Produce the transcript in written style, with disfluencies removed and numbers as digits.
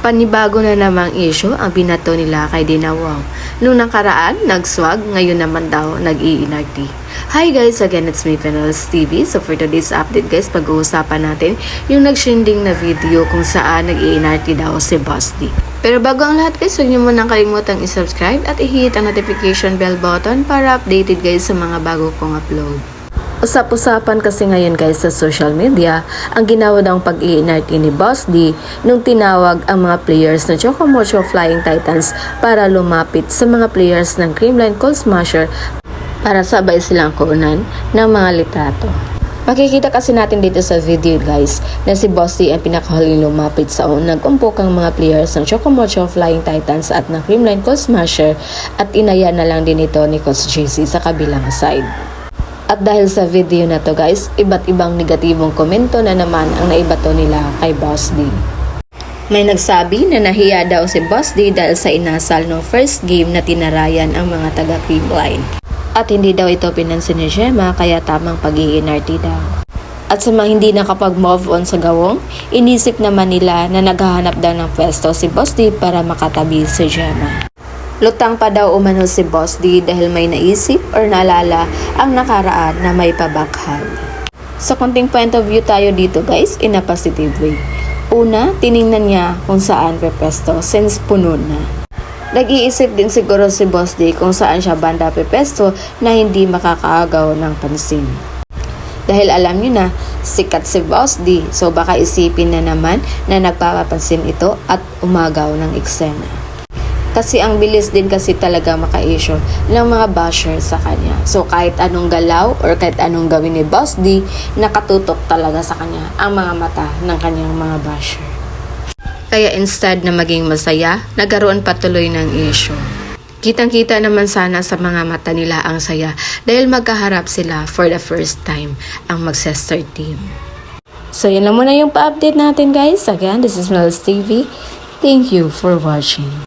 Panibago na namang issue ang binato nila kay Dina Wong. Nung nakaraan, nagswag, ngayon naman daw nag-iinarti. Hi guys, again it's me, Penels TV. So for today's update guys, pag-uusapan natin yung nag-trending na video kung saan nag-iinarti daw si Boss D. Pero bago ang lahat guys, huwag niyo munang kalimutang i-subscribe at i-hit ang notification bell button para updated guys sa mga bago kong upload. Usap-usapan kasi ngayon guys sa social media ang ginawa ng pag-iinarti ni Boss D nung tinawag ang mga players ng Chocomocho Flying Titans para lumapit sa mga players ng Creamline Cold Smasher para sabay silang kuunan ng mga litrato. Makikita kasi natin dito sa video guys na si Boss D ang pinakahuling lumapit sa nag-umpokang mga players ng Chocomocho Flying Titans at ng Creamline Cold Smasher at inaya na lang din ito ni Coach JC sa kabilang side. At dahil sa video na to guys, iba't ibang negatibong komento na naman ang naibato nila kay Boss D. May nagsabi na nahiya daw si Boss D dahil sa inasal no first game na tinarayan ang mga taga Creamline. At hindi daw ito pinansin ni Gemma kaya tamang pag-iinarti daw. At sa mga hindi nakapag-move on sa gawong, inisip naman nila na naghahanap daw ng pwesto si Boss D para makatabi si Gemma. Lutang pa daw umano si Boss D dahil may naisip or naalala ang nakaraan na may pabakhad. Sa konting point of view tayo dito guys, in a positive way. Una, tiningnan niya kung saan pepesto since puno na. Nag-iisip din siguro si Boss D kung saan siya banda pepesto na hindi makakaagaw ng pansin. Dahil alam niyo na, sikat si Boss D, so baka isipin na naman na nagpapapansin ito at umagaw ng eksena. Kasi ang bilis din kasi talaga maka-issue ng mga basher sa kanya. So kahit anong galaw or kahit anong gawin ni Boss D, nakatutok talaga sa kanya ang mga mata ng kanyang mga basher. Kaya instead na maging masaya, nagkaroon patuloy ng issue. Kitang-kita naman sana sa mga mata nila ang saya dahil magkaharap sila for the first time ang mag-sister team. So yun lang muna yung pa-update natin guys. Again, this is Penels TV. Thank you for watching.